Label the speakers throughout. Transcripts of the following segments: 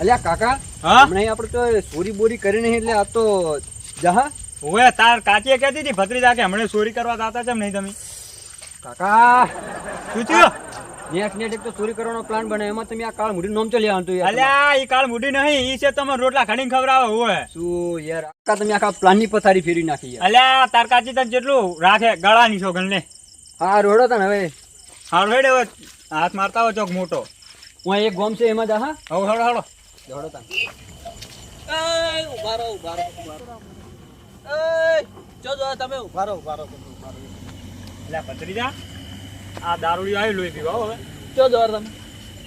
Speaker 1: અલ્યા કાકા હમણાં આપણે તો ચોરી બોરી કરી નહીં એટલે આ તો જહા
Speaker 2: ઓએ તાર કાચીએ કહેતી હતી ભત્રીજા કે હમણે ચોરી કરવા જાતા છે નહીં તમે
Speaker 1: કાકા
Speaker 2: શું થયું
Speaker 1: નેટ એક તો ચોરી કરવાનો પ્લાન બને એમાં તમે આ કાળ મૂડી નોમ ચલી આવતું યાર
Speaker 2: અલ્યા ઈ કાળ મૂડી નહીં ઈ છે તમે રોટલા ખાડીને ખવડાવો ઓએ
Speaker 1: શું યાર કાકા તમે આખા પ્લાન ની પથારી ફેરવી નાખી યાર
Speaker 2: અલ્યા તાર કાચી તને જેટલું રાખે ગળાની છો ગણને
Speaker 1: હા રોડો તને હવે
Speaker 2: હારું હેડે હવે હાથ મારતા હોય ચોક મોટો
Speaker 1: હું એક ગોમ છે એમાં જા હા
Speaker 2: હવ હડો હડો
Speaker 1: રોડો તને
Speaker 2: અલ્યા ભત્રીજા આ દારૂડી આવી લોહી પીવા હવે
Speaker 3: ચો જોર તમે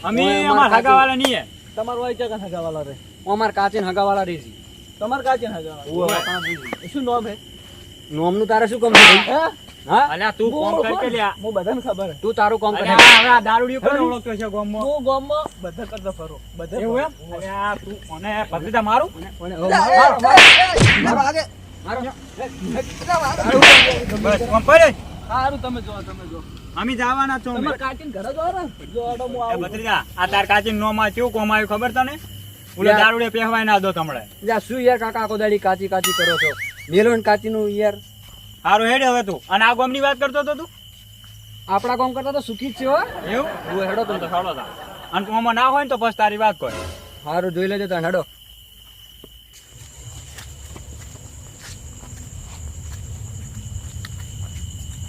Speaker 2: અમે અમાર હગાવાલા નહીં હે
Speaker 3: તમાર વાય ચકન હગાવાલા રે
Speaker 1: હું અમાર કાચીન હગાવાળા રેસી
Speaker 3: તમાર કાચે હગાવાલા શું નામ હે
Speaker 1: નોમનું તારે શું કામ છે ભાઈ?
Speaker 3: હે
Speaker 1: હા
Speaker 2: અલ્યા તું કોમ કર કે લ્યા
Speaker 3: હું બધાને ખબર હે
Speaker 1: તું તારું કામ કરે
Speaker 2: અલ્યા હવે આ દારૂડી કોને ઓળખતો છે ગામમાં
Speaker 3: હું ગામમાં બધા કરતા ફરો બધા
Speaker 2: એવું એમ અલ્યા તું મને ભત્રીજા મારું
Speaker 1: મારો આગે મારો
Speaker 2: બસ કોમ પડે
Speaker 3: સારું તમે જો
Speaker 2: અમે જવાના છો
Speaker 3: તમાર કાચીન ઘરે જો રે જો આડો હું
Speaker 2: એ
Speaker 3: આવું
Speaker 2: ભત્રીજા આ તાર કાચીન નોમાં કેવું કોમ આવ્યું ખબર તને ઓલો દારૂડે પહેવાય ના દો તમળે
Speaker 1: જા શું યાર કાકા આખો દાડી કાચી કાચી કરો છો મેલોન કાચીનું યાર
Speaker 2: હારું હેડે હવે તું અને આ ગામની વાત કરતો હતો તું
Speaker 1: આપણા કામ કરતા તો સુખી જ છે હો
Speaker 2: એવું
Speaker 1: હું હેડો
Speaker 2: તું તો સાડો તા અને કોમાં ના હોય ને તો બસ તારી વાત કર
Speaker 1: સારું જોઈ લેજો તને હેડો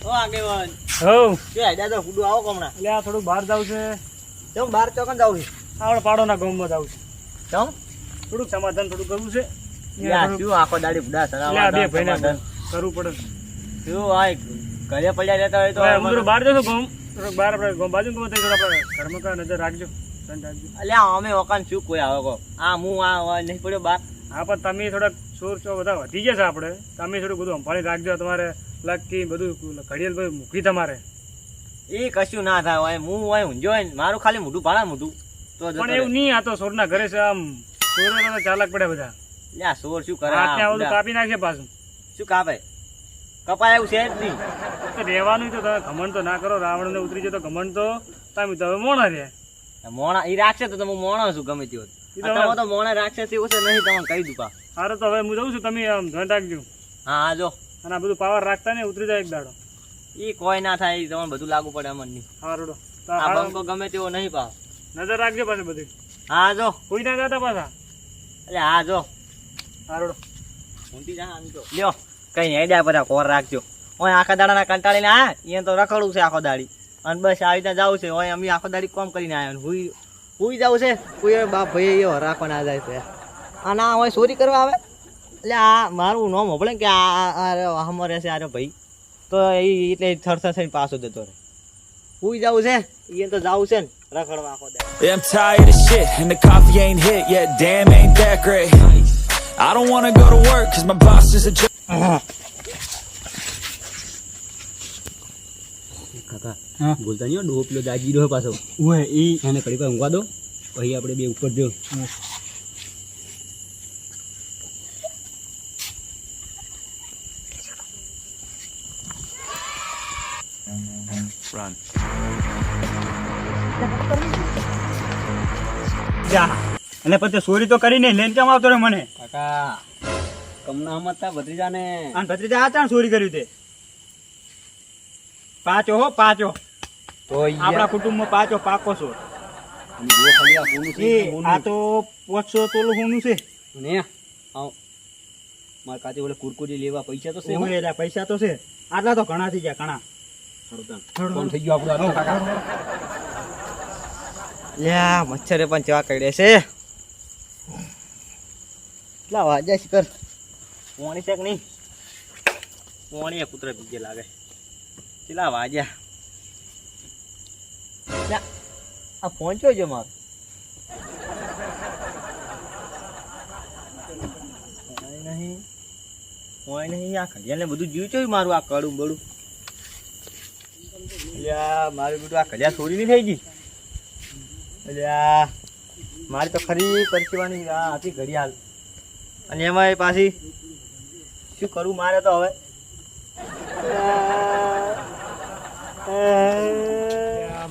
Speaker 3: ઓ આગેવાન
Speaker 2: હવ
Speaker 3: કે આડા તો ફુડું આવો કમણા
Speaker 2: એટલે આ થોડું બહાર જાવ છે
Speaker 3: કેમ બાર ચોકન જાવ છે
Speaker 2: આવડે પાડોના ગામમાં જાવ છે
Speaker 3: કેમ
Speaker 2: થોડુંક સમાધાન થોડું કરવું છે
Speaker 3: યા શું આખો દાડી ફુડા
Speaker 2: એટલે આ બે ભાઈને કરવું પડે
Speaker 3: શું આ ઘરે પડ્યા રહેતા હોય તો
Speaker 2: હું થોડું બહાર જશો ગામ થોડુંક બહાર આપણે ગામ બાજુ ગમે તો આપણે ઘરમાં કા નજર રાખજો ધ્યાન રાખજો
Speaker 3: અલ્યા અમે ઓકાન શું કોઈ આવે કો આ હું આ નહીં પડ્યો બાર
Speaker 2: હા પણ તમે થોડાક ચોર ચો બધા વધી ગયા છે આપણે તમે થોડું બધું સંભાળી રાખજો તમારે લકી બધું ઘડિયાળ બધું મૂકી તમારે
Speaker 3: એ કશું ના થાય હોય હું હોય ઊંઝો હોય ને મારું ખાલી મોઢું ભાડા મોઢું તો
Speaker 2: પણ એવું નહીં આ તો ચોરના ઘરે છે આમ ચોરો તો ચાલાક પડે બધા
Speaker 3: લ્યા સોર શું કરે
Speaker 2: હાથને આ બધું કાપી નાખે પાછું
Speaker 3: શું કાપે કપાય એવું છે જ નહીં
Speaker 2: તો રહેવાનું તો તમે ઘમંડ તો ના કરો રાવણ ને ઉતરી જાય તો ઘમંડ તો તમે તો હવે મોણા રે
Speaker 3: મોણા ઈ રાખશે તો તમે મોણા છું ગમે તે હોય તમે તો મોણા રાખશે તેવું છે નહીં તમને કહી દઉં
Speaker 2: સારું તો હવે હું જઉં છું તમે આમ ધ્યાન રાખજો
Speaker 3: હા હા જો
Speaker 2: અને આ બધું પાવર રાખતા ને ઉતરી જાય એક દાડો
Speaker 3: ઈ કોઈ ના થાય ઈ તમને બધું લાગુ પડે અમને
Speaker 2: સારું
Speaker 3: આ બંકો ગમે તેવો નહીં પાવ
Speaker 2: નજર રાખજો પાછું બધી
Speaker 3: હા જો
Speaker 2: કોઈ ના જતા પાછા
Speaker 3: એટલે હા જો
Speaker 2: સારું
Speaker 3: ઊંધી જા આમ તો લ્યો કઈ હેડ્યા બધા કોર રાખજો ઓય આખા દાડાના કંટાળીને આ અહીંયા તો રખડવું છે આખો દાડી અને બસ આવી રીતે જવું છે ઓય અમે આખો દાડી કોમ કરીને આવ્યા હુઈ જવું છે કોઈ બાપ ભાઈ એવો રાખવા ના જાય છે આ ના હોય ચોરી કરવા આવે એટલે આ મારું નામ હોભળે કે આ હમો રહેશે આરે ભાઈ તો એ એટલે થરથર થઈને પાછો જતો રહે હુઈ જવું છે એ તો જવું છે ને રખડવા આખો દાડી
Speaker 4: I'm tired of shit and the coffee ain't hit yet. Damn, ain't that great. I don't wanna go to work cause my boss is a jerk.
Speaker 1: કાકા બોલતા નહીં ડોહ પેલો દાજી રહ્યો પાછો
Speaker 2: ઓય ઈ
Speaker 1: એને કડી પર ઊંઘવા દો પછી આપણે બે ઉપર જો
Speaker 4: Run.
Speaker 2: જા અને પછી ચોરી તો કરીને લઈને કેમ આવતો રે મને
Speaker 1: કાકા કમના હમતા ભત્રીજાને
Speaker 2: અને ભત્રીજા આ ચાણ ચોરી કર્યું તે પાચો હો પાચો
Speaker 1: તો
Speaker 2: આપણા કુટુંબમાં પાચો પાકો છો આ તો 500 તોલું હોનું છે
Speaker 1: ને આવ માર કાચે ઓલે કુરકુરી લેવા પૈસા તો છે
Speaker 2: એવું એટલે પૈસા તો છે આટલા તો ઘણા થઈ ગયા ઘણા
Speaker 1: કોણ થઈ ગયો આપણું કાકા
Speaker 3: લ્યા મચ્છરે પણ ચેવા કરડે છે કેટલા વાગ્યા છે કર પોણી છે કે નહીં પોણી એ પુત્ર બીજે લાગે કેટલા વાગ્યા લ્યા આ પહોંચ્યો છે મારો પોણી નહીં આ ઘડિયાળને બધું જીવ છે મારું આ કડું બડું લ્યા મારું બધું આ ઘડિયાળ થોડી નહીં થઈ ગઈ અલ્યા મારી તો ખરી પરસેવાની આ હતી ઘડિયાળ અને એમાં પાછી શું કરું મારે તો હવે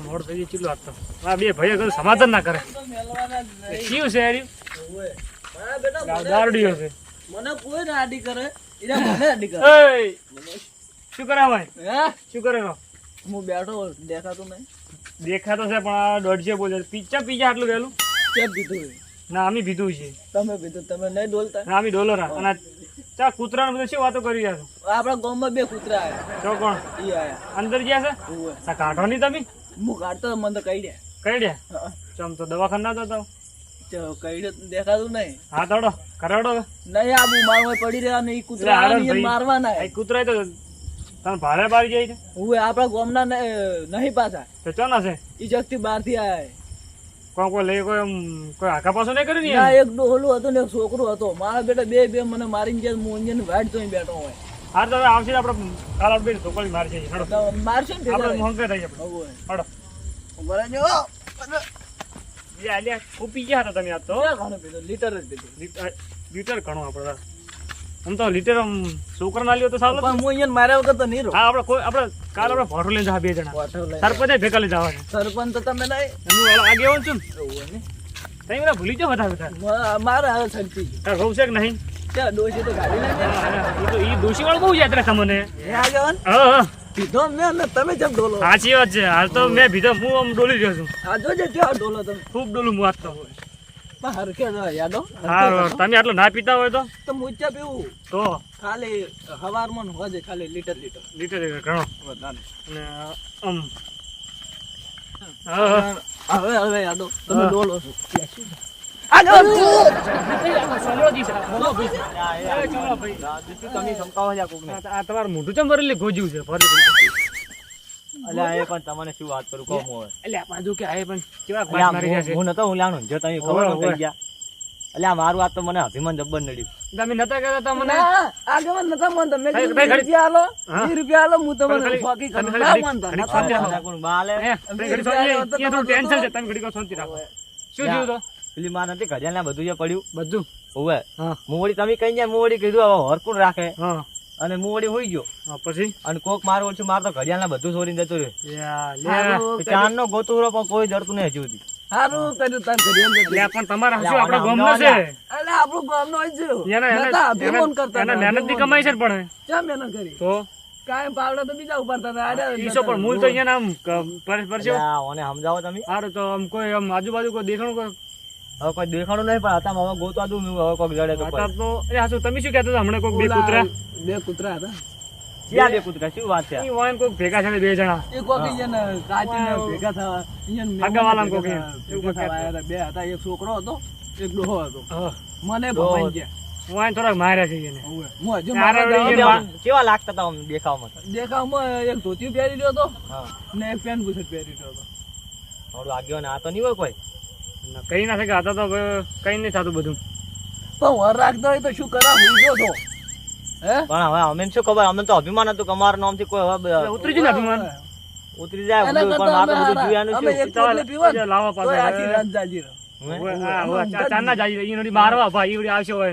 Speaker 2: મોડ થઈ ગયું ચીલો આપતો આ બે ભાઈ સમાધાન ના કરે શું છે
Speaker 3: ઓવે. મારા બેટા
Speaker 2: દારૂડિયો છે.
Speaker 3: મને કોઈ ના આડી કરે એના મને આડી કરે.
Speaker 2: એય! શું કરે ભાઈ?
Speaker 3: હે?
Speaker 2: શું કરે રો?
Speaker 3: હું બેઠો દેખાતું નહીં.
Speaker 2: દેખાતો છે પણ આ દોઢસે બોલે પીચા આટલું વહેલું
Speaker 3: કેમ પીધું?
Speaker 2: ના અમે પીધું છે
Speaker 3: તમે પીધું, તમે નહીં ડોલતા?
Speaker 2: ના અમે ડોલરા અને ચા કૂતરા બધું શું વાતો કરી રહ્યા છો?
Speaker 3: આપણા ગામમાં 2 કૂતરા આયા.
Speaker 2: તો કોણ
Speaker 3: ઈ આયા.
Speaker 2: અંદર ગયા છે?
Speaker 3: ઓવે.
Speaker 2: આ કાઢો નહીં તમે
Speaker 3: હું કાઢતો મને તો કહી દે.
Speaker 2: કઈ દે
Speaker 3: હા.
Speaker 2: ચમ તો દવાખાને ના જતા હો.
Speaker 3: કહી દે દેખાતું નહીં.
Speaker 2: હા તોડો કરાવડો હવે.
Speaker 3: નહીં આબુ મારવા પડી રહ્યા ને ઈ કૂતરા
Speaker 2: એટલે
Speaker 3: આવે ને
Speaker 2: હાલો
Speaker 3: ઈ મારવાના.
Speaker 2: આ કૂતરા તો તને ભાડે બારી જાય છે
Speaker 3: ઓવે આપણા ગામના નહીં પાછા.
Speaker 2: તો ચો ના છે
Speaker 3: ઈ જગતી બહારથી આયા.
Speaker 2: કોઈ લઈ કોઈ આમ કોઈ આખા પાછો નહીં કર્યું ને
Speaker 3: ના
Speaker 2: યાર?
Speaker 3: એક ડોહલું હતું ને એક છોકરો હતો. મારા બેટા બે મને મારીને ગયા. હું અંજન વાડ જોઈને બેઠો હોય.
Speaker 2: હાર તો હવે આવશે ને આપણે કાલ આપણે બેન ઢોકળી મારી જઈએ હડો
Speaker 3: તો મારશે ને ભેગા
Speaker 2: આપણે
Speaker 3: રહી.
Speaker 2: મોંઘે થઈ આપણે
Speaker 3: ઓવે.
Speaker 2: હડો
Speaker 3: ઉભા રહેજો.
Speaker 2: લ્યા ખૂબ પી ગયા હતા તમે આજ તો
Speaker 3: ક્યાં ઘણું પીધું? લીટર જ પીધું.
Speaker 2: લીટર ઘણું આપણે આમ તો લીટર આમ છોકરા ના લ્યો તો સારું
Speaker 3: પણ હું અહીંયા માર્યા વગર તો નહીં રહું.
Speaker 2: હા આપણે કોઈ આપણે કાલ આપણે ભોટો લઈને જા 2 જણા
Speaker 3: વાઠો લઈને.
Speaker 2: સરપંચ ભેગા લઈ જવા છે
Speaker 3: સરપંચ તો તમે નહીં.
Speaker 2: હું આગેવાન છું ને.
Speaker 3: ઓવે ને.
Speaker 2: તમે બધા ભૂલી જાઓ બધા
Speaker 3: મારે હવે છલકી ગયું.
Speaker 2: તાર રોવ છે કે નહીં?
Speaker 3: ત્યાં ડોશી તો ગાડી લઈ ગયા.
Speaker 2: એ દોષી વાળું બહુ યાદ રહે તમને.
Speaker 3: હે આગેવાન?
Speaker 2: હા હા
Speaker 3: પીધો મેં ને તમે જેમ ડોલો.
Speaker 2: સાચી વાત છે હાલ તો મેં ભીધો હું આમ ડોલી રહ્યો છું
Speaker 3: આ જોજે કેવા ડોલો તમે.
Speaker 2: ખૂબ ડોલું હું આજ તો
Speaker 3: પણ હરખે જો યાદો.
Speaker 2: હા તમે આટલો ના પીતા હોય
Speaker 3: તો મુચ્ચા પીવું.
Speaker 2: તો
Speaker 3: ખાલી હવારમાં હોજે ખાલી લીટર લીટર.
Speaker 2: લીટર ઘણો
Speaker 3: વધારે.
Speaker 2: અને આમ હા હા
Speaker 3: હવે હવે યાદો તમે
Speaker 2: હા.
Speaker 3: ડોલો છો. તમે સમકાવો છો કોકને.
Speaker 2: આ તમારું મોઢું ચમ ભરેલી ગોજ્યું છે ભરેલી.
Speaker 3: અલ્યા એ પણ તમને શું વાત કરું કહું હું હવે.
Speaker 2: એટલે આ બાજુ કે આ પણ કેવા
Speaker 3: અલ્યા,
Speaker 2: વાત મારી રહ્યા છે
Speaker 3: હું નતો હું લાણો જો તમે ખબર
Speaker 2: ઓવે,
Speaker 3: ન
Speaker 2: ઓવે.
Speaker 3: થઈ ગયા. અલ્યા મારું વાત તો મને અભિમાન જબ્બર નડ્યું.
Speaker 2: તમે નતા કહેતા તા મને
Speaker 3: આગેવાન નતા માનતા. મેં
Speaker 2: કીધું,
Speaker 3: કીધું,
Speaker 2: રૂપિયા
Speaker 3: આલો,
Speaker 2: હા.
Speaker 3: 20 રૂપિયા આલો, હું તમને
Speaker 2: ખાલી-
Speaker 3: ફોકી કરું.
Speaker 2: ખાલી-
Speaker 3: ના
Speaker 2: ખાલી-
Speaker 3: માનતા,
Speaker 2: ખાલી-
Speaker 3: ના
Speaker 2: ખાલી-
Speaker 3: માનતા.
Speaker 2: ખાલી-
Speaker 3: કોણ બાલે?
Speaker 2: ઘડી અહીંયા થોડું ટેન્શન છે તમે ઘડી શાંતિ રાખો શું થયું તો
Speaker 3: પેલી માં નથી ઘડિયાળના બધું જે પડ્યું
Speaker 2: બધું
Speaker 3: હોવે
Speaker 2: હા
Speaker 3: મુવડી તમે કઈ જાય મુવડી કીધું હવે હરકું રાખે
Speaker 2: હા
Speaker 3: અને મુવડી હોઈ ગયો
Speaker 2: હા, પછી
Speaker 3: અને કોક મારું ઓછું મારતો ઘડિયાળના બધું છોડીને જતું રહ્યું.
Speaker 2: યા, લે.
Speaker 3: ચાંદ નો ગોતું રહ્યો પણ કોઈ જડતું નહીં હજુ સુધી.
Speaker 5: સારું કર્યું તાર ઘડિયાળ
Speaker 2: લે, પણ તમારા હસુ
Speaker 3: લે,
Speaker 2: આપણા
Speaker 3: આને
Speaker 2: ગામનો છે
Speaker 5: અલે આપણું ગામનો જ છે.
Speaker 2: એના- એના-
Speaker 5: નતા અભિમાન
Speaker 2: એના-
Speaker 5: કરતા
Speaker 2: એના
Speaker 5: હતા,
Speaker 2: મહેનત ની કમાઈ છે ને પણ
Speaker 5: ચા મહેનત કરી
Speaker 2: તો
Speaker 5: કાંઈ પાવડા તો બીજા ઉપાડતા હતા. આડા
Speaker 2: ઈસો પણ મૂળ તો અહીંયા આમ પરસ્યો
Speaker 3: અલ્યા, ઓને સમજાવો તમે.
Speaker 2: સારું તો આમ કોઈ આમ આજુબાજુ કોઈ દેખાણું કોઈ
Speaker 3: હવે કોઈ દેખાણું નહીં પણ હતા હવે ગોતવા દઉં હું હવે કોઈક જડે તો
Speaker 2: હતા
Speaker 3: કોઈ.
Speaker 2: તો એ હાસુ તમે શું કહેતા હતા હમણાં કોઈ બે
Speaker 5: ઓલા
Speaker 2: કૂતરા
Speaker 5: બે કૂતરા હતા.
Speaker 3: ક્યાં બે કૂતરા શું વાત છે?
Speaker 2: ઈ વાયન કોઈક ભેગા છે ને બે જણા
Speaker 5: એ કોક ઈયાને કાચીને ભેગા થવા ઈયાને મહેમાન
Speaker 2: આગેવાલાને કોક
Speaker 5: ભેગા
Speaker 2: એવું
Speaker 5: થવા આવ્યા હતા. બે હતા, એક છોકરો હતો એક ડોહો હતો.
Speaker 2: હા.
Speaker 5: મને
Speaker 3: ડોહો.
Speaker 5: ભમાઈ ગયા.
Speaker 2: વાયન થોડાક માર્યા છે એને
Speaker 5: હોવે. હું હજુ
Speaker 2: તારે
Speaker 5: મારા
Speaker 2: વળી
Speaker 5: ગામમાં
Speaker 2: એ
Speaker 3: કેવા લાગતા હતા આમ દેખાવમાં?
Speaker 5: દેખાવમાં એક ધોતી પહેરી રહ્યો હતો
Speaker 3: હા
Speaker 5: ને એક પેન્ટ બુશર્ટ પહેરી રહ્યો હતો.
Speaker 3: થોડું આગેવાન આ તો નહીં હોય કોઈ.
Speaker 2: કઈ ના શકે હતા તો હવે કઈ નહીં થતું બધું
Speaker 5: પણ વર રાખતો હોય તો શું કરા હું ગયો તો હે
Speaker 3: પણ હવે અમે શું ખબર અમને તો અભિમાન હતું કે અમારા નામથી કોઈ હવે
Speaker 2: ઉતરી જ ને અભિમાન
Speaker 3: ઉતરી જાય
Speaker 5: એના
Speaker 3: બધું,
Speaker 5: કરતા
Speaker 3: પણ આ તો
Speaker 5: અમે
Speaker 3: બધું જોયાનું
Speaker 5: અમે
Speaker 3: શું?
Speaker 5: એક પોટલી પીવા ને
Speaker 2: લાવવા
Speaker 5: તોય આખી
Speaker 2: પાછા
Speaker 5: રાત જાગી રહ્યો.
Speaker 3: હે?
Speaker 2: ઓવે, હા, ઓવે, ચાર ના જાય ઈ નોડી મારવા ભાઈ ઈ વળી આવશે હોય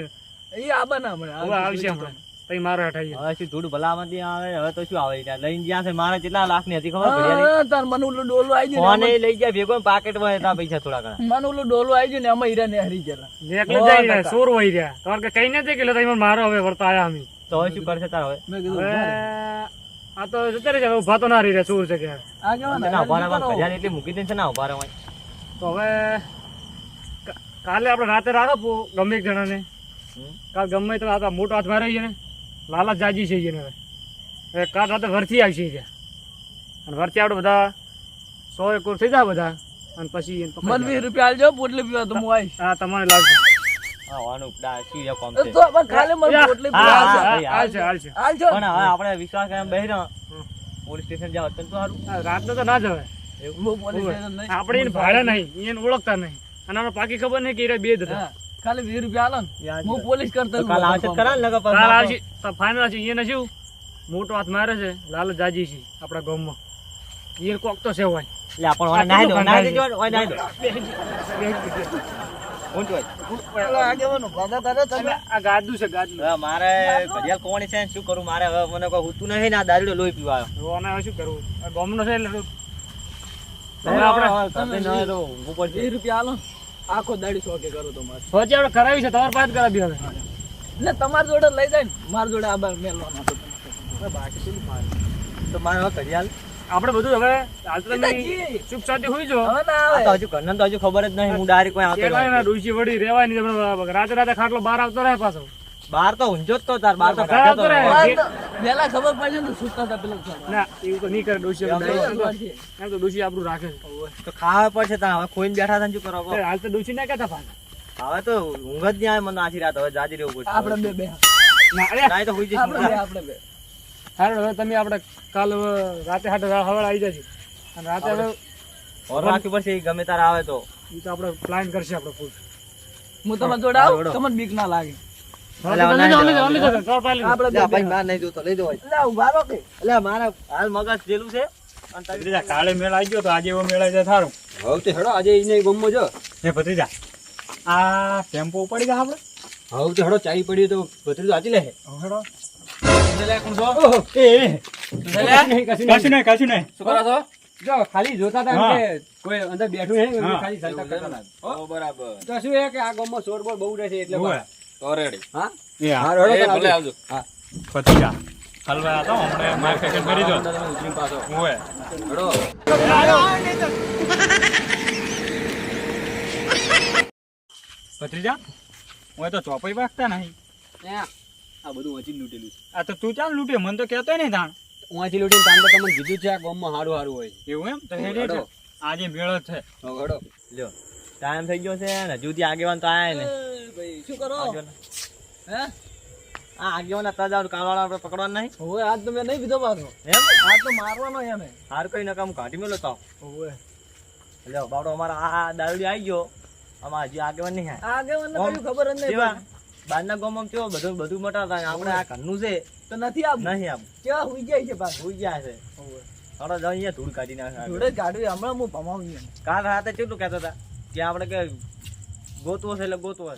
Speaker 5: એ આબા ના મળે.
Speaker 2: હવે આવશે હમણાં તઈ મારો હટાઈએ
Speaker 3: હવે શું ધૂળ ભલામાંથી આવે હવે તો શું આવે ત્યાં લઈને જ્યાં છે મારે કેટલા લાખ ની હતી ખબર ઘડિયાળી?
Speaker 5: હા, તાર મને ઓલું ડોલું આવી ગયું
Speaker 3: ફોને
Speaker 5: ને
Speaker 3: લઈ જાય ભેગો પાકેટ હોય ત્યાં પૈસા થોડા ઘણા.
Speaker 5: મને ઓલું ડોલું આવી ગયું ને એમાં હીરા ને હરી ગયેલા.
Speaker 2: એકલે જાય રહ્યા, સોર વહી રહ્યા તમારે કે કઈ નથી કે તમે મારો હવે વર્તા આયા અમે
Speaker 3: તો હવે શું કરશે તાર હવે?
Speaker 5: મેં કીધું
Speaker 2: હવે
Speaker 5: ઉભા રહે.
Speaker 2: આ તો જતા રહેશે, હવે ઉભા તો ના રહી રહ્યા સોર છે કે
Speaker 5: આ કેવા ને,
Speaker 3: ના ઉભા
Speaker 5: હરી
Speaker 3: રહેવાનું
Speaker 5: કરો.
Speaker 3: ઘડિયાળ એટલી મૂકી દે છે ને ઉભા રહેવાય.
Speaker 2: તો હવે કાલે આપણે રાતે રાખો ગમે એક જણાને
Speaker 3: હમ?
Speaker 2: કાલ ગમે તો આ મોટો હાથ મારે ને લાલા જાજી છે એને હવે કાલ રાતે વરથી આવશે ત્યાં અને વરથી આપણે બધા 100 એકર થઈ જાય બધા અને પછી એને પકડી
Speaker 5: મને 20 રૂપિયા આલજો, પોટલી પીવા તો હું આવીશ.
Speaker 2: હા તમારે લાગશે
Speaker 3: હા વાનું ઉપડા શું એ કોમ છે?
Speaker 5: તો પણ ખાલી મને
Speaker 2: યા.
Speaker 5: પોટલી
Speaker 3: હા,
Speaker 5: પીવા
Speaker 3: હા,
Speaker 5: આલજો.
Speaker 3: હા.
Speaker 2: હાલશે હાલશે
Speaker 5: આલજો.
Speaker 3: પણ હવે આપણે વિશ્વાસ કરીને બેહી રહ્યો પોલીસ સ્ટેશન જાવ તો સારું.
Speaker 2: રાતનો તો ના જવાય
Speaker 5: હું પોલીસ સ્ટેશન નહીં.
Speaker 2: આપણે એને ભાડે નહીં એને ઓળખતા નહીં અને આપણે પાકી ખબર નહીં કે એ બે જ હતા
Speaker 5: હા, ખાલી 20 રૂપિયા આલો ને, હું પોલીસ કરતો
Speaker 3: તો કાલ આવશે તો ખરા ને લગા
Speaker 2: કાલ આવશે તો ફાઇનલ છે એને શું મોટો હાથ મારે છે લાલ જાજી છે આપણા ગામમાં એ કોક તો છે હોય
Speaker 3: એટલે આપણે ઓને નાહી દો નાહી દેજો ઓય નાહી દો ઊંટ હોય.
Speaker 5: આગેવાનો ભાગા તારે તમે.
Speaker 2: આ ગાદલું છે ગાદલું
Speaker 3: હવે મારે ઘડિયાળ કોણી છે ને શું કરું મારે હવે મને કોઈ હોતું નહીં ને આ દારૂડો લોહી પીવા આવ્યો.
Speaker 2: આને હવે શું કરવું આ ગામનો છે એટલે
Speaker 3: હવે
Speaker 2: આપણે
Speaker 3: હવે ઘરે ન હોય તો ઊંઘવું પડશે.
Speaker 5: 20 રૂપિયા આલો. આખો દાડી શોખે કરો તો મારે
Speaker 2: પછી આપણે કરાવી છે તમારે પાસે જ કરાવી હવે
Speaker 5: એટલે તમારી જોડે લઈ જાય ને મારી જોડે આ બાર મેલવાનો હતો તમારે બાકી શું મારે
Speaker 3: તો મારે હવે ઘડિયાળ
Speaker 2: આપણે બધું હવે હાલ તો તમે
Speaker 5: પિતાજી.
Speaker 2: ચૂપ ચાટી હોઈ જો
Speaker 5: હવે ના
Speaker 3: આ
Speaker 5: આવે
Speaker 3: તો હજુ ઘરનાને તો હજુ ખબર જ નહીં હું ડાયરેક્ટ કોઈ આવતો
Speaker 2: કેવાય
Speaker 3: રહ્યો.
Speaker 2: ને ડૂસી વળી રેવાય નહીં આપણે રાતે રાતે ખાટલો બહાર આવતો રહે પાછો
Speaker 3: બહાર તો ઊંઝો જ તો તાર બહાર તો
Speaker 2: ઘર આવતો રહે.
Speaker 5: બાર તો વહેલા ખબર પડશે ને તો સુતા હતા પેલા ચાલો.
Speaker 2: ના એવું તો નહીં કરે ડોશી
Speaker 3: એમ
Speaker 2: એમ તો ડોશી આપણું રાખે છે
Speaker 3: તો ખાવા પડશે તાર હવે ખોઈને બેઠા હતા ને શું કરો કહો?
Speaker 2: હાલ તો ડોશી ના કહેતા પાછા
Speaker 3: હવે તો ઊંઘ જ નહીં આવે મને આછી રાત હવે જાજી રહેવું પડશે
Speaker 5: આપણે બે
Speaker 2: ના અરે
Speaker 3: નાય તો હોઈ જઈશ
Speaker 5: આપણે બે આપણે બે
Speaker 2: હારું હવે તમે આપણે કાલ હવે રાતે હાટે હવાળ આવી જજો અને રાતે હવે
Speaker 3: ઓર રાખવી પડશે ઈ ગમે તારે આવે તો
Speaker 2: એ તો આપણે પ્લાન કરશે આપણે ફૂલ
Speaker 5: હું તમારી જોડે આવું તમને બીક ના લાગે
Speaker 2: આપણે
Speaker 3: લે ભાઈ માર નહીં જોતો લઈ દો ભાઈ.
Speaker 5: એટલે ઉભા રહો કે
Speaker 3: એટલે મારા હાલ મગજ જેલું છે અને તારી
Speaker 2: ભત્રીજા કાલે મેળ આવી ગયો તો આજે એવો મેળ આવી જાય થારું
Speaker 1: હવે તો હેડો આજે એને ગમો જો
Speaker 2: હે ભત્રીજા આ ટેમ્પો પડી ગયા આપણે
Speaker 1: હવે તો હેડો ચાઈ પડી તો ભત્રીજો આચી લે
Speaker 2: હેડો
Speaker 1: ઓહો,
Speaker 2: કશું નહીં
Speaker 1: શું કરો છો જો ખાલી જોતા હતા
Speaker 2: હા.
Speaker 1: કે કોઈ અંદર બેઠું છે
Speaker 2: હા.
Speaker 1: ખાલી ચાલતા કરતા હતા. હો?
Speaker 6: બરાબર
Speaker 1: તો શું છે કે આ ગામમાં શોરબોર બહુ રહે છે એટલે
Speaker 2: હોવે.
Speaker 6: તો રેડી
Speaker 1: હા
Speaker 2: એ હા.
Speaker 1: હા, હેડો
Speaker 6: એ
Speaker 1: તાર
Speaker 6: ભલે
Speaker 1: આવજો.
Speaker 6: આવજો.
Speaker 1: હા
Speaker 2: ભત્રીજા હલવા હતો હમણાં માર ફેકન કરી દો
Speaker 1: તમે ઉતરીને પાછો
Speaker 2: હોવે
Speaker 1: હેડો
Speaker 2: ભત્રીજા હું તો ચોપાઈ વાગતા નહીં
Speaker 1: ત્યાં આ બધું વાંચી લૂટેલું છે
Speaker 2: આ તો તું ચાલ લૂટ્યો મને તો કહેતો નહીં તાણ
Speaker 1: વાંચી લૂટીને તાન તો તમને કીધું છે આ ગામમાં હારું હારું હોય
Speaker 2: એવું એમ તો હેડે
Speaker 1: હેડો.
Speaker 2: આજે મેળ જ છે
Speaker 1: હવે હેડો
Speaker 3: લ્યો ટાઈમ થઈ ગયો છે ને હજુ થી આગેવાન તો આયા ને
Speaker 5: ભાઈ શું કરો
Speaker 3: આગેવાન.
Speaker 5: હે
Speaker 3: આ આગેવાન હતા જાવ કાળવાળા આપણે પકડવાનું નહીં
Speaker 5: હવે આજ તો મેં નહીં પીધો પાછો
Speaker 3: એમ
Speaker 5: આજ તો મારવાનો એમ
Speaker 3: હાર કઈ નકામ કાઢી મેલો તો
Speaker 5: હવે
Speaker 3: લ્યો બાવડો અમારા આ દારૂડી આવી ગયો આમાં હજી આગેવાન નહીં આયા.
Speaker 5: આગેવાન ને કશું ખબર જ નહીં
Speaker 3: કેવા બહારના ગામમાં કેવો બધું બધું મોટા હતા આપણે આ ઘરનું છે
Speaker 5: તો નથી આવું
Speaker 3: નહીં આમ
Speaker 5: કેવા હુઈ જાય છે પાછું
Speaker 3: ભૂઈ ગયા છે થોડા જાવ અહીંયા ધૂળ કાઢી નાખે
Speaker 5: જોડે ગાડું હમણાં હું ભમાવી એમ.
Speaker 3: કાલ રાતે કેટલું કહેતા હતા કે આપણે કે ગોતવો છે એટલે ગોતવો છે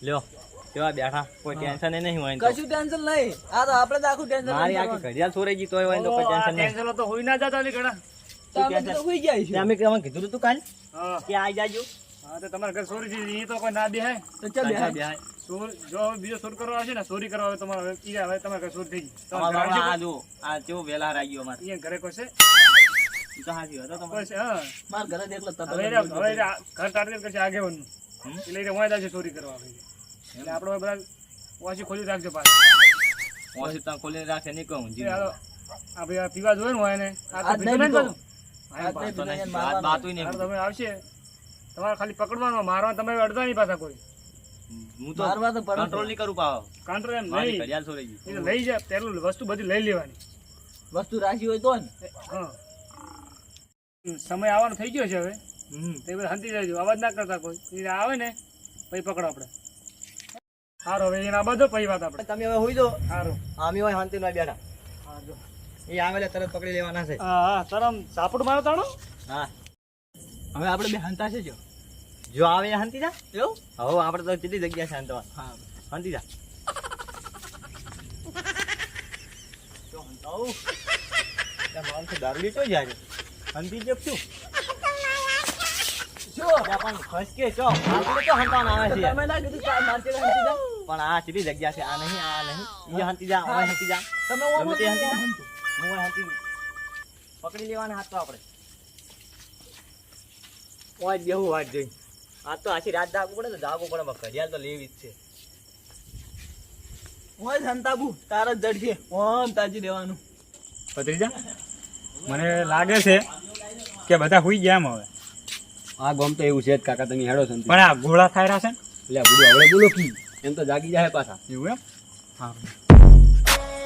Speaker 3: લ્યો કેવા બેઠા કોઈ ટેન્શન નહીં હોય ને તો.
Speaker 5: કશું ટેન્શન નહીં આ તો આપણે જ આખું ટેન્શન
Speaker 3: મારી આખી ઘડિયાળ ચોરાઈ ગઈ તોય હોય ને તો કોઈ ટેન્શન નહીં
Speaker 2: ટેન્શન તો હોઈ ના જતા ની ઘણા
Speaker 5: તો હુઈ જાય
Speaker 3: તે
Speaker 5: છે
Speaker 3: અમે તમે કીધું તું કાલ
Speaker 2: હા
Speaker 3: કે આઈ જાજો
Speaker 2: હા તો તમારા ઘર ચોરી છે એ તો કોઈ ના બેહાય
Speaker 5: તો ચાલ બે
Speaker 3: કાંઈ બેહાય.
Speaker 2: ચોર જો હવે બીજો ચોર કરવા આવશે ને ચોરી કરવા આવે તમારે હવે ઈ હવે તમારા ઘર ચોર થઈ ગઈ તમારા
Speaker 3: અમારા
Speaker 2: ઘર
Speaker 3: બાબા આ
Speaker 2: આવશે
Speaker 3: જો આ કેવો વેલા રાઈ ગયો અમારે
Speaker 2: કોઈ? અહીંયા ઘરે કોઈ છે
Speaker 3: ઈ તો હાચી હતો તમારે
Speaker 2: કોઈ છે હા
Speaker 5: માર ઘરે જ એકલો તતો
Speaker 2: હવે ઘર ટાર્ગેટ કરશે આગેવાનનું એટલે એને વાંધા છે ચોરી કરવા આવે છે એટલે આપણે બધા વાંચી ખોલી રાખજો પાછું
Speaker 3: ઓછી ત્યાં ખોલીને રાખે નહીં કહું જી
Speaker 2: આ ભાઈ આ પીવા જોવે ને હોય ને આ તો
Speaker 5: આજ
Speaker 2: ભીતો
Speaker 5: નહીં
Speaker 2: નહીં
Speaker 5: પીતો.
Speaker 2: પાછું.
Speaker 5: આજ નહીં
Speaker 3: તો નહીં
Speaker 5: મારવાનો.
Speaker 3: વાત બાતુંય નહીં
Speaker 2: હારું તમે આવશે તમારે ખાલી પકડવાનો મારવા તમે અડધા નહીં પાછા કોઈ
Speaker 3: હું તો
Speaker 5: મારવા તો પડે.
Speaker 3: કંટ્રોલ નહીં કરું પાવ
Speaker 2: કાંટ્રો એમ
Speaker 3: મારી
Speaker 2: નહીં
Speaker 3: ઘડિયાળ ચોરાઈ ગઈ
Speaker 2: એ તો લઈ જાય પેલું વસ્તુ બધી લઈ લેવાની
Speaker 5: વસ્તુ રાખી હોય તો ને
Speaker 2: હા સમય આવવાનો થઈ ગયો છે હવે
Speaker 3: હમ
Speaker 2: તે બધા હંતી જાય અવાજ ના કરતા કોઈ એ આવે ને પછી પકડો આપણે સારું હવે એના બધો પછી વાત આપણે
Speaker 3: તમે હવે હોઈ દો
Speaker 2: સારું
Speaker 3: આમી હોય શાંતિ માં બેઠા
Speaker 2: હા જો
Speaker 3: એ આવે એટલે તરત પકડી લેવાના છે
Speaker 2: હા હા તરમ સાપડ મારો તાણો
Speaker 3: હા
Speaker 5: હવે આપણે બે હંતા છે જો
Speaker 3: જો આવે એ શાંતિ જા
Speaker 5: એવું
Speaker 3: હવે આપણે તો કેટલી જગ્યા છે શાંતવા
Speaker 5: હા
Speaker 3: શાંતિ જા જો હંતાઓ ત્યાં માણસો દારૂડી તો જાય છે શાંતિ જેપ છું
Speaker 5: શું
Speaker 3: ત્યાં પણ ખસકે છો આપણે તો હંતાણ આવે છે યાર.
Speaker 5: તમે ના કીધું ચાલ મારતે હંતી જા
Speaker 3: પણ આ કેટલી જગ્યા છે આ નહીં ઈ શાંતિ જા ઓય શાંતિ જા
Speaker 5: તમે
Speaker 3: ગમે તે હંતી જા.
Speaker 5: હંતી.
Speaker 3: હું ઓય શાંતિ પકડી લેવાના હાથ તો આપણે ઓય બેહું વાત જોઈ આ તો આખી રાત જાગવું પડે તો જાગવું પડે પણ ઘડિયાળ તો લેવી જ છે
Speaker 5: ઓય હંતાબુ તારા જ જડ છે ઓમ તાજી દેવાનું
Speaker 2: ભત્રીજા મને લાગે છે કે બધા હુઈ ગયા એમ હવે
Speaker 1: આ ગામ તો એવું છે જ કાકા તમે હેડો સંતી
Speaker 2: પણ આ ઘોડા થાય રહ્યા છે ને
Speaker 1: એટલે બધું હવે બોલો કી એમ તો જાગી જાય પાછા
Speaker 2: એવું એમ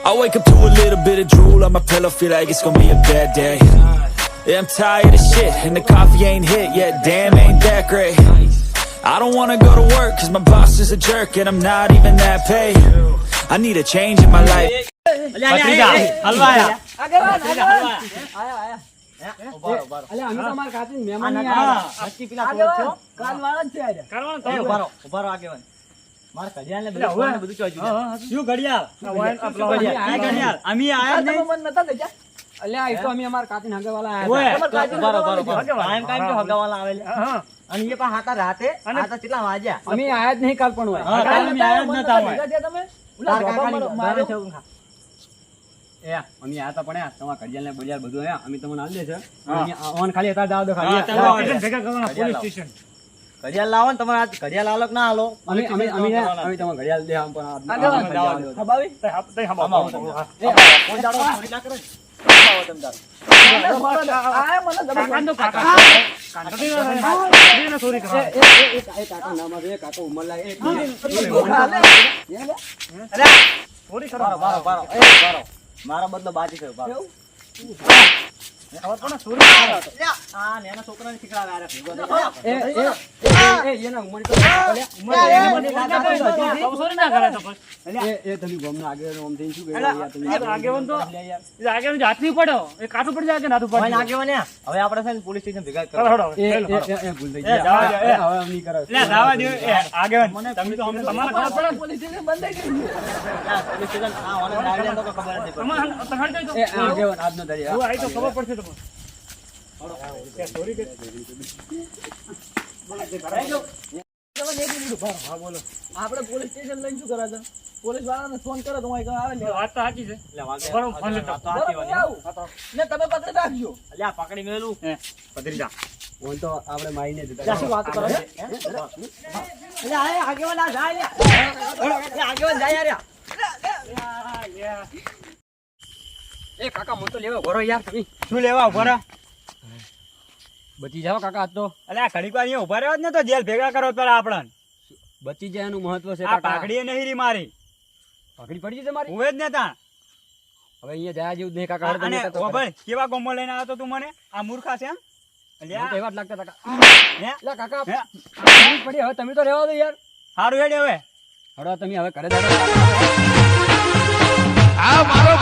Speaker 4: I wake up to a little bit of drool on my pillow, feel like it's gonna be a bad day. Yeah, I'm tired of shit, and the coffee ain't hit yet, damn, ain't that great. I don't wanna go to work, cause my boss is a jerk, and I'm not even that paid. I need a change in my life.
Speaker 2: ભત્રીજા હલવા આયા
Speaker 5: આગેવાન
Speaker 3: હલવા.
Speaker 5: આયા આયા
Speaker 3: ઉભા રહો.
Speaker 1: અલે અમે તમારા ખાતે
Speaker 3: આ
Speaker 1: મહેમાન નહીં
Speaker 3: નકા
Speaker 1: આવ્યા.
Speaker 3: નક્કી પેલા ચોર
Speaker 5: આગેવાન
Speaker 3: થયો.
Speaker 5: કાલ વાળા જ છે આજે
Speaker 2: કરવાનું
Speaker 3: એ
Speaker 2: તો
Speaker 3: ઉભા રહો આગેવાન. મારા ઘડિયાળને
Speaker 2: એટલે
Speaker 3: બધું
Speaker 2: હવે-
Speaker 3: ફોનને બધું ચોજ્યું છે.
Speaker 2: શું ઘડિયાળ
Speaker 3: ઘડિયાળ? આ ઘડિયાળ. અમી આયા જ
Speaker 5: તમે
Speaker 3: નહીં.
Speaker 5: મન નતા દેજા
Speaker 1: અલ્યા એ તો અમે અમારા કાચીના હગાવાલા આયા
Speaker 2: ઓય.
Speaker 1: હતા.
Speaker 3: તમારે કાચી બરોબર, બરોબર.
Speaker 2: હગાવાલા.
Speaker 3: કાયમ કાયમ તો હગાવાલા આવેલા.
Speaker 2: હા
Speaker 3: અને એ પણ હાતા રાતે
Speaker 2: અને-
Speaker 3: હાતા કેટલા વાગ્યા
Speaker 1: અમે આયા જ નહીં કાલ પણ હોય
Speaker 3: હા, કાલ અમે આયા જ
Speaker 5: મને
Speaker 3: નતા
Speaker 5: તો
Speaker 3: હોય.
Speaker 5: ભેગા થયા તમે ઓલા
Speaker 3: તાર
Speaker 5: બાબા
Speaker 3: કાકાની
Speaker 5: માર્યો.
Speaker 3: ઘરે છે ઊંઘા.
Speaker 1: એ અમે આયા હતા પણ તમારા ઘડિયાળ ને બજાર બધું આયા અમે તમને આલી દે છે
Speaker 2: હા.
Speaker 1: ઓન ખાલી હતા દાવ દો
Speaker 3: હા,
Speaker 1: ખાલી
Speaker 3: ચાલો.
Speaker 2: સ્ટેશન ભેગા કરવાના
Speaker 3: ઘડિયાળ
Speaker 2: પોલીસ
Speaker 3: લાવો.
Speaker 2: સ્ટેશન
Speaker 3: ઘડિયાળ લાવો ને તમારે આજ ઘડિયાળ આલો કે ના આલો
Speaker 1: અમે અમે અમે અમે તમારા ઘડિયાળ દે આમ પણ
Speaker 5: આગળ
Speaker 1: ઘડિયાળ દો.
Speaker 5: ખબાવી
Speaker 2: તઈ હાપ- તઈ હાપ
Speaker 3: આમાં
Speaker 2: આપો.
Speaker 3: આવો.
Speaker 2: હા.
Speaker 3: કોઈ દાડો ચોરી ના કરે ને? આવો તમે તાર.
Speaker 5: આ મને
Speaker 2: કાકાનો
Speaker 5: જબરજસ્ત
Speaker 2: કાકા. કાકા તો ચોરી કરવા.
Speaker 1: એ કાકા નામ છે કાકા ઉંમર લાગે એ
Speaker 3: અલ્યા,
Speaker 2: ચોરી કરવા.
Speaker 3: બારો, બારો, બારો. બારો. મારો બદલો બાજી થયો, બારો.
Speaker 2: ખબર પડે ને ચોરી કરવા.
Speaker 3: અલ્યા, આ નાના છોકરાને શીખડાવે, આરે ભેગો થઈ જાય.
Speaker 1: એના ઉંમર તો અલ્યા,
Speaker 2: ચોરી ના કરે તો પછી.
Speaker 1: એ તમે ગામના આગળ આમ થઈને શું
Speaker 3: અલ્યા,
Speaker 1: કર્યું યાર તમે?
Speaker 2: આ તો આગેવાન તો-
Speaker 1: લે યાર.
Speaker 2: એ આગેવાન જો હાથ નહીં પડ્યો એ કાઠું પડી જાય કે નાથું
Speaker 3: હવે
Speaker 2: પડી
Speaker 3: નાખ્યો ને, હવે આપણે છે ને પોલીસ સ્ટેશન ભેગા જ
Speaker 2: ચાલો
Speaker 3: કરવા.
Speaker 2: હડો
Speaker 1: એ
Speaker 2: હવે.
Speaker 1: એ ભૂલ થઈ
Speaker 2: એ જવા દો, એ.
Speaker 1: હવે નહીં કરો
Speaker 2: તમે તો અમને તમારે ખબર પડે ને.
Speaker 5: પોલીસ સ્ટેશન બંધ થઈ ગયું.
Speaker 3: અલ્યા, પોલીસ સ્ટેશન, આ ઓને ડાયરી તો ખબર નથી પડતી.
Speaker 2: તમારે તમે હટ જાઓ.
Speaker 1: એ આગેવાન આજનો તારી
Speaker 2: હું આવી તો ખબર પડશે તમને. કે ચોરી કરી. હા બોલો.
Speaker 5: આપણે પોલીસ સ્ટેશન લઈને શું કરે છે પોલીસ વાળાને ફોન કરે તો હું અહીં આવે ને
Speaker 2: વાત તો સાચી છે.
Speaker 3: અલ્યા, વાગે.
Speaker 2: બરોબર, ફોન લેતો.
Speaker 3: આ તો સાચી વાત છે.
Speaker 5: આવું ને તમે પકડી રાખજો
Speaker 3: અલ્યા, પકડી મેલું.
Speaker 2: પધરી જા.
Speaker 1: ઓન તો આપણે મારીને જ
Speaker 5: ત્યાં શું વાત કરો છો?
Speaker 3: અલ્યા, આ આગેવાન આ જાય લ્યા. અલ્યા, આગેવાન જાય યાર.
Speaker 1: એ કાકા મો તો લેવા ઘોરો યાર તમે
Speaker 6: શું લેવા ઉભા રહ્યા?
Speaker 1: બચી જાઓ કાકા આજ તો
Speaker 6: અલ્યા ઘડીક વાર અહીંયા ઉભા રહ્યો જ ને તો જેલ ભેગા કરો પેલા આપણને.
Speaker 1: બચી જાય એનું મહત્વ છે
Speaker 6: આ
Speaker 1: કાકા
Speaker 6: પાઘડીએ નહીં રી મારી.
Speaker 1: પકડી પડી છે મારી
Speaker 6: હું જ ને તાં.
Speaker 1: હવે અહીંયા જાય જેવું જ નહીં કાકા
Speaker 6: અને ઓ ભાઈ કેવા ગોમો લઈને આવ્યો તો તું મને? આ મૂર્ખા છે એમ? અલ્યા,
Speaker 1: એવા જ લાગતા કાકા
Speaker 6: હે?
Speaker 1: લા કાકા
Speaker 6: હે?
Speaker 1: પકડી પડી હવે તમે તો રહેવા દો યાર
Speaker 6: હારું હેડ હવે.
Speaker 1: હડો તમે હવે ઘરે જાઓ
Speaker 7: આ મારો